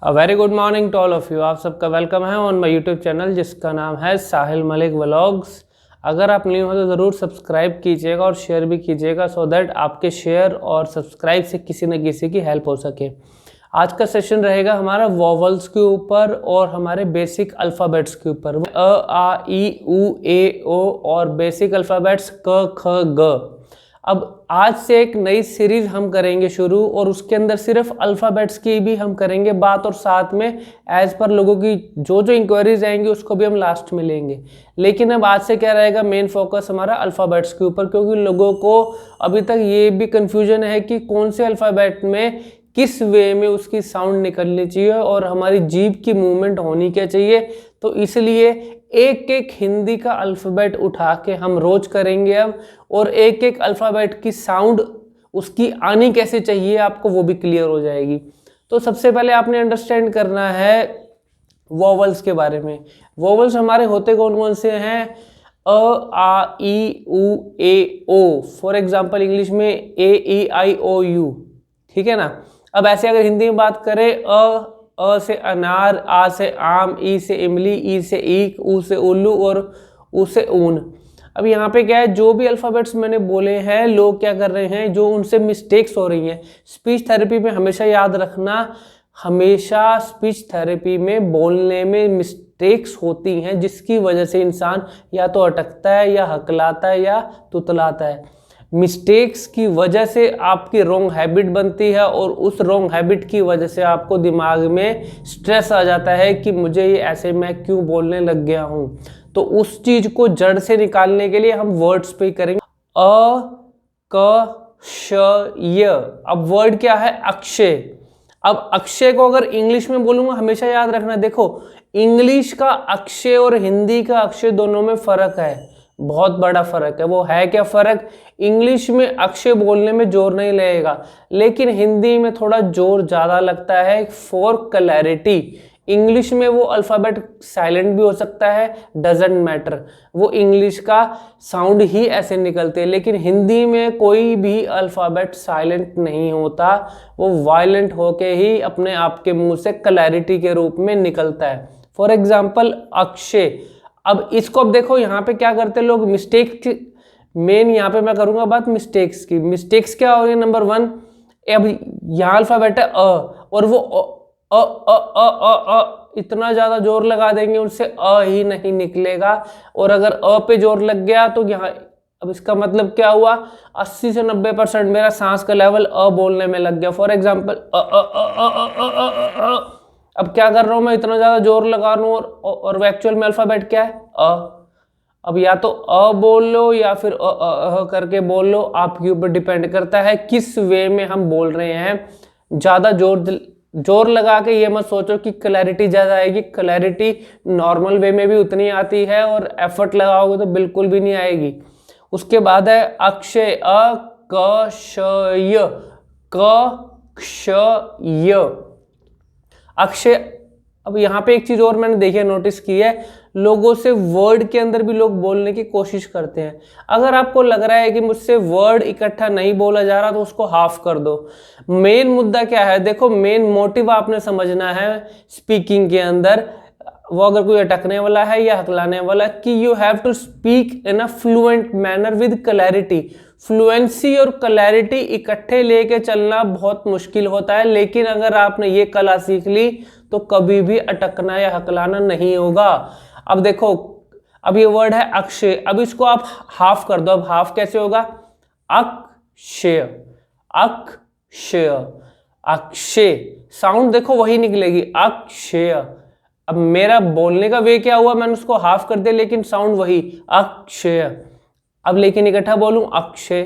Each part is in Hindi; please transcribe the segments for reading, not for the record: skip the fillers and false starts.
Very good morning to all of you. आप सबका वेलकम है ऑन माय यूट्यूब चैनल जिसका नाम है साहिल मलिक व्लॉग्स। अगर आप न्यू हो तो ज़रूर सब्सक्राइब कीजिएगा और शेयर भी कीजिएगा सो दैट आपके शेयर और सब्सक्राइब से किसी न किसी की हेल्प हो सके। आज का सेशन रहेगा हमारा वॉवल्स के ऊपर और हमारे बेसिक अल्फ़ाबेट्स के ऊपर, अ आ ई उ ए ओ और बेसिक अल्फ़ाबेट्स क ख ग। अब आज से एक नई सीरीज हम करेंगे शुरू और उसके अंदर सिर्फ अल्फ़ाबेट्स की भी हम करेंगे बात और साथ में एज पर लोगों की जो इंक्वायरीज आएंगी उसको भी हम लास्ट में लेंगे। लेकिन अब आज से क्या रहेगा, मेन फोकस हमारा अल्फ़ाबेट्स के ऊपर, क्योंकि लोगों को अभी तक ये भी कन्फ्यूजन है कि कौन से अल्फ़ाबेट में किस वे में उसकी साउंड निकलनी चाहिए और हमारी जीभ की मूवमेंट होनी क्या चाहिए। तो इसलिए एक एक हिंदी का अल्फ़ाबेट उठा के हम रोज करेंगे अब, और एक एक अल्फ़ाबेट की साउंड उसकी आनी कैसे चाहिए आपको वो भी क्लियर हो जाएगी। तो सबसे पहले आपने अंडरस्टैंड करना है वोवल्स के बारे में। वोवल्स हमारे होते कौन कौन से हैं? अ आ ई उ ए ओ। फॉर एग्जाम्पल इंग्लिश में ए ई आई ओ यू, ठीक है ना। अब ऐसे अगर हिंदी में बात करें, अ से अनार, आ से आम, ई से इमली, ई से ईख, ऊ से उल्लू और ऊ से ऊन। अब यहाँ पे क्या है, जो भी अल्फ़ाबेट्स मैंने बोले हैं लोग क्या कर रहे हैं, जो उनसे मिस्टेक्स हो रही हैं। स्पीच थेरेपी में हमेशा याद रखना, हमेशा स्पीच थेरेपी में बोलने में मिस्टेक्स होती हैं जिसकी वजह से इंसान या तो अटकता है या हकलाता है या तुतलाता है। मिस्टेक्स की वजह से आपकी रॉन्ग हैबिट बनती है और उस रॉन्ग हैबिट की वजह से आपको दिमाग में स्ट्रेस आ जाता है कि मुझे ये ऐसे मैं क्यों बोलने लग गया हूँ। तो उस चीज़ को जड़ से निकालने के लिए हम वर्ड्स पे करेंगे। अ क श य। अब वर्ड क्या है? अक्षय। अब अक्षय को अगर इंग्लिश में बोलूँगा, हमेशा याद रखना, देखो इंग्लिश का अक्षय और हिंदी का अक्षय दोनों में फ़र्क है, बहुत बड़ा फर्क है। वो है क्या फर्क? इंग्लिश में अक्षय बोलने में जोर नहीं लगेगा, लेकिन हिंदी में थोड़ा जोर ज़्यादा लगता है फॉर क्लैरिटी। इंग्लिश में वो अल्फ़ाबेट साइलेंट भी हो सकता है, डजेंट मैटर, वो इंग्लिश का साउंड ही ऐसे निकलते हैं। लेकिन हिंदी में कोई भी अल्फ़ाबेट साइलेंट नहीं होता, वो वायलेंट होके ही अपने आप के मुंह से क्लैरिटी के रूप में निकलता है। For example Akshay. अब इसको अब देखो यहाँ पे क्या करते हैं लोग, मिस्टेक मेन यहाँ पे मैं करूँगा बात मिस्टेक्स की। मिस्टेक्स क्या हो रही है? नंबर वन, अब यहाँ अल्फ़ाबेट है अ, और वो अ अ अ अ अ इतना ज़्यादा जोर लगा देंगे उनसे अ ही नहीं निकलेगा। और अगर अ पे जोर लग गया तो यहाँ, अब इसका मतलब क्या हुआ, 80 से 90% मेरा सांस का लेवल अ बोलने में लग गया। फॉर एग्जाम्पल अ अ अ अ अ अ अ अ। अब क्या कर रहा हूँ मैं, इतना ज़्यादा जोर लगा रहा हूँ और एक्चुअल में अल्फ़ाबेट क्या है? अ। अब या तो अ बोल लो या फिर अ करके बोल लो, आपके ऊपर डिपेंड करता है किस वे में हम बोल रहे हैं। ज़्यादा जोर लगा के ये मत सोचो कि क्लैरिटी ज़्यादा आएगी। क्लैरिटी नॉर्मल वे में भी उतनी आती है और एफर्ट लगाओगे तो बिल्कुल भी नहीं आएगी। उसके बाद है अक्षय, अ क श य, क क्ष य, अक्षय। अब यहाँ पे एक चीज और मैंने देखी है, नोटिस की है, लोगों से वर्ड के अंदर भी लोग बोलने की कोशिश करते हैं। अगर आपको लग रहा है कि मुझसे वर्ड इकट्ठा नहीं बोला जा रहा तो उसको हाफ कर दो। मेन मुद्दा क्या है, देखो मेन मोटिव आपने समझना है स्पीकिंग के अंदर। वो अगर कोई अटकने वाला है या हकलाने वाला, कि you have to speak in a fluent manner with clarity. Fluency और क्लैरिटी इकट्ठे लेके चलना बहुत मुश्किल होता है, लेकिन अगर आपने ये कला सीख ली तो कभी भी अटकना या हकलाना नहीं होगा। अब देखो, अब ये वर्ड है अक्षय, अब इसको आप हाफ कर दो। अब हाफ कैसे होगा? अक्षय, अक्षय, अक्षय, साउंड देखो वही निकलेगी, अक्षय। अब मेरा बोलने का वे क्या हुआ, मैंने उसको हाफ कर दिया लेकिन साउंड वही, अक्षय। अब लेकिन इकट्ठा बोलूं, अक्षय।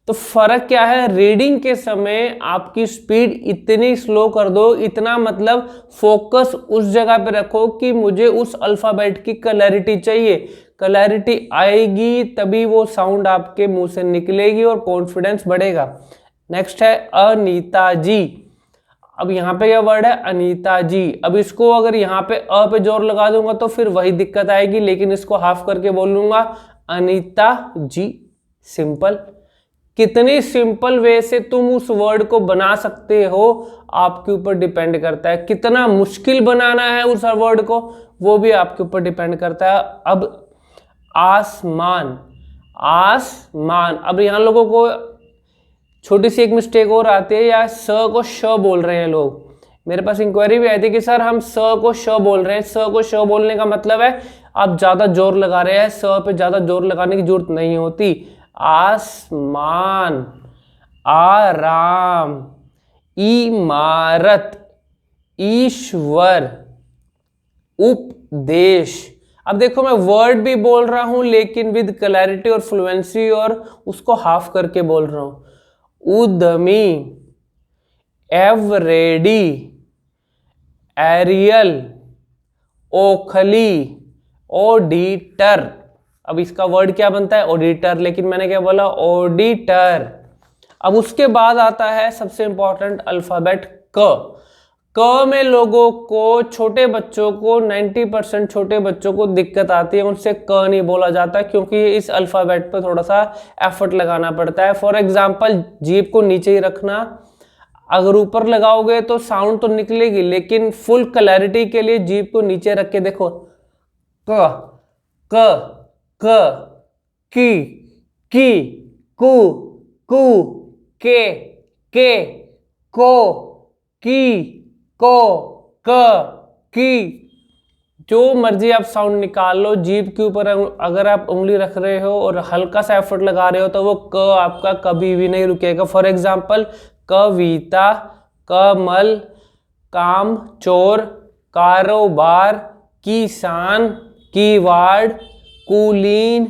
तो फर्क क्या है, रीडिंग के समय आपकी स्पीड इतनी स्लो कर दो, इतना मतलब फोकस उस जगह पे रखो कि मुझे उस अल्फाबेट की क्लैरिटी चाहिए। क्लैरिटी आएगी तभी वो साउंड आपके मुंह से निकलेगी और कॉन्फिडेंस बढ़ेगा। नेक्स्ट है अनीता जी। अब यहाँ पे क्या वर्ड है? अनीता जी। अब इसको अगर यहाँ पे अ पे जोर लगा दूंगा तो फिर वही दिक्कत आएगी, लेकिन इसको हाफ करके बोल लूंगा अनीता जी, सिंपल। कितनी सिंपल वे से तुम उस वर्ड को बना सकते हो आपके ऊपर डिपेंड करता है। कितना मुश्किल बनाना है उस वर्ड को वो भी आपके ऊपर डिपेंड करता है। अब आसमान, आसमान, अब यहाँ लोगों को छोटी सी एक मिस्टेक और आती है, या स को श बोल रहे हैं लोग। मेरे पास इंक्वायरी भी आई थी कि सर हम स को श बोल रहे हैं। स को श बोलने का मतलब है आप ज़्यादा जोर लगा रहे हैं, स पे ज़्यादा जोर लगाने की जरूरत नहीं होती। आसमान, आराम, इमारत, ईश्वर, उपदेश। अब देखो मैं वर्ड भी बोल रहा हूं लेकिन विद क्लैरिटी और फ्लुएंसी, और उसको हाफ करके बोल रहा हूं। उद्यमी, एवरेडी, एरियल, ओखली, ऑडिटर। अब इसका वर्ड क्या बनता है? ऑडिटर, लेकिन मैंने क्या बोला? ऑडिटर। अब उसके बाद आता है सबसे इंपॉर्टेंट अल्फाबेट क। क में लोगों को, छोटे बच्चों को, 90% छोटे बच्चों को दिक्कत आती है, उनसे क नहीं बोला जाता क्योंकि इस अल्फाबेट पर थोड़ा सा एफर्ट लगाना पड़ता है। फॉर एग्जाम्पल, जीभ को नीचे ही रखना, अगर ऊपर लगाओगे तो साउंड तो निकलेगी, लेकिन फुल क्लैरिटी के लिए जीभ को नीचे रख के देखो। क, क, क, की, कु, के, को, की, क, की। जो मर्जी आप साउंड निकाल लो, जीभ के ऊपर अगर आप उंगली रख रहे हो और हल्का सा एफर्ट लगा रहे हो तो वो क आपका कभी भी नहीं रुकेगा। फॉर एग्जाम्पल, कविता, कमल, काम चोर, कारोबार, किसान, कीवाड़, कुलीन,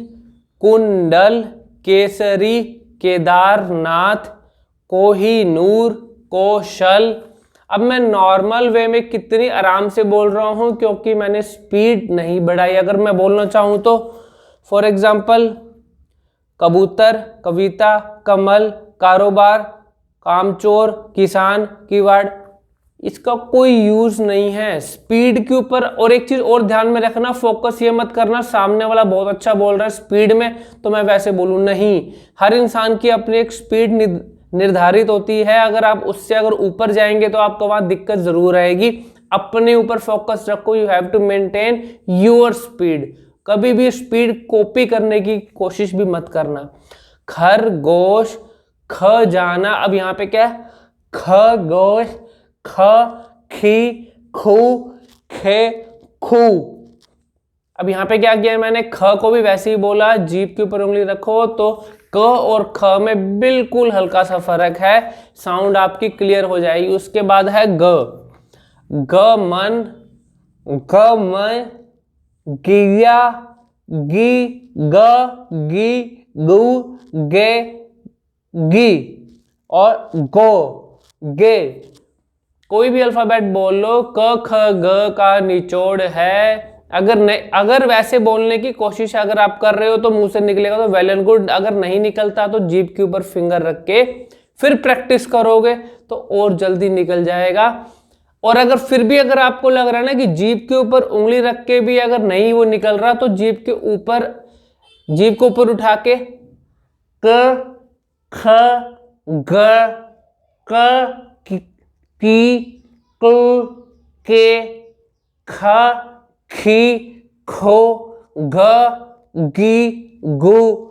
कुंडल, केसरी, केदारनाथ, कोहिनूर, कौशल। अब मैं नॉर्मल वे में कितनी आराम से बोल रहा हूं क्योंकि मैंने स्पीड नहीं बढ़ाई। अगर मैं बोलना चाहूं तो फॉर एग्जाम्पल, कबूतर, कविता, कमल, कारोबार, कामचोर, किसान, कीवाड़, इसका कोई यूज नहीं है स्पीड के ऊपर। और एक चीज और ध्यान में रखना, फोकस ये मत करना सामने वाला बहुत अच्छा बोल रहा है स्पीड में तो मैं वैसे बोलूं, नहीं। हर इंसान की अपनी एक स्पीड निर्धारित होती है। अगर आप उससे अगर ऊपर जाएंगे तो आपको वहां दिक्कत जरूर आएगी। अपने ऊपर फोकस रखो, you have to maintain your speed. कभी भी स्पीड कॉपी करने की कोशिश भी मत करना। खरगोश, ख जाना, अब यहाँ पे क्या है? खगोश, ख, खी, खू, खे, खू। अब यहाँ पे क्या किया मैंने? ख को भी वैसे ही बोला, जीभ के ऊपर उंगली रखो, तो क और ख में बिल्कुल हल्का सा फर्क है, साउंड आपकी क्लियर हो जाएगी। उसके बाद है ग। गमन, गमन, गिया, गी, ग, गी, गु, गे, गी, और गो, गे। कोई भी अल्फाबेट बोल लो, क ख ग का निचोड़ है। अगर वैसे बोलने की कोशिश अगर आप कर रहे हो तो मुंह से निकलेगा तो वेल एंड गुड। अगर नहीं निकलता तो जीभ के ऊपर फिंगर रख के फिर प्रैक्टिस करोगे तो और जल्दी निकल जाएगा। और अगर फिर भी अगर आपको लग रहा है ना कि जीभ के ऊपर उंगली रख के भी अगर नहीं वो निकल रहा, तो जीभ को ऊपर उठा के क, ख, ग, क, की, कु, के, ख, खी, खो, ग, गी, गु।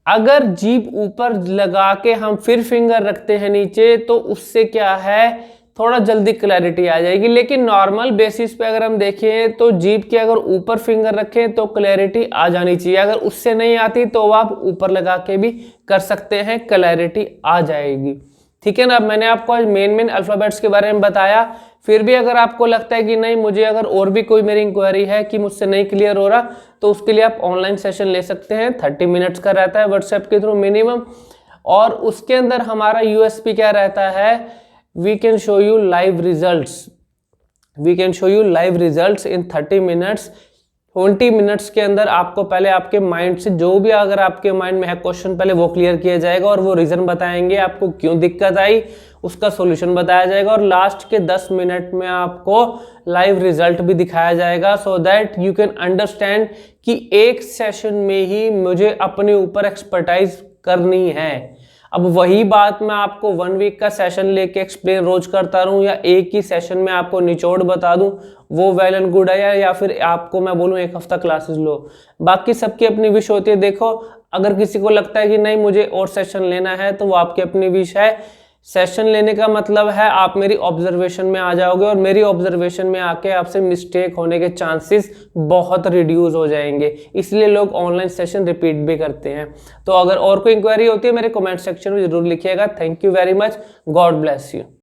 अगर जीभ ऊपर लगा के हम फिर फिंगर रखते हैं नीचे तो उससे क्या है, थोड़ा जल्दी क्लैरिटी आ जाएगी। लेकिन नॉर्मल बेसिस पे अगर हम देखें तो जीभ के अगर ऊपर फिंगर रखें तो क्लैरिटी आ जानी चाहिए। अगर उससे नहीं आती तो आप ऊपर लगा के भी कर सकते हैं, क्लैरिटी आ जाएगी। ठीक है ना। अब मैंने आपको आज मेन अल्फाबेट्स के बारे में बताया। फिर भी अगर आपको लगता है कि नहीं, मुझे अगर और भी कोई मेरी इंक्वायरी है कि मुझसे नहीं क्लियर हो रहा, तो उसके लिए आप ऑनलाइन सेशन ले सकते हैं। 30 मिनट्स का रहता है व्हाट्सएप के थ्रू मिनिमम। और उसके अंदर हमारा यूएसपी क्या रहता है, we can show you live results. We can show you live results in 30 minutes. 20 minutes के अंदर आपको पहले आपके माइंड से जो भी अगर आपके माइंड में है क्वेश्चन, पहले वो क्लियर किया जाएगा और वो रीजन बताएंगे आपको क्यों दिक्कत आई, उसका सॉल्यूशन बताया जाएगा। और लास्ट के 10 मिनट में आपको लाइव रिजल्ट भी दिखाया जाएगा, so that you can understand कि एक सेशन में ही मुझे अपने ऊपर एक्सपर्टाइज करनी है। अब वही बात मैं आपको 1 वीक का सेशन लेके एक्सप्लेन रोज करता रहूं या एक ही सेशन में आपको निचोड़ बता दूं, वो वेल एंड गुड है, या फिर आपको मैं बोलूं 1 हफ्ता क्लासेस लो। बाकी सबकी अपनी विश होती है। देखो, अगर किसी को लगता है कि नहीं मुझे और सेशन लेना है, तो वो आपकी अपनी विश है। सेशन लेने का मतलब है आप मेरी ऑब्जर्वेशन में आ जाओगे और मेरी ऑब्जर्वेशन में आके आपसे मिस्टेक होने के चांसेस बहुत रिड्यूस हो जाएंगे। इसलिए लोग ऑनलाइन सेशन रिपीट भी करते हैं। तो अगर और कोई इंक्वायरी होती है मेरे कमेंट सेक्शन में जरूर लिखिएगा। Thank you very much. God bless you.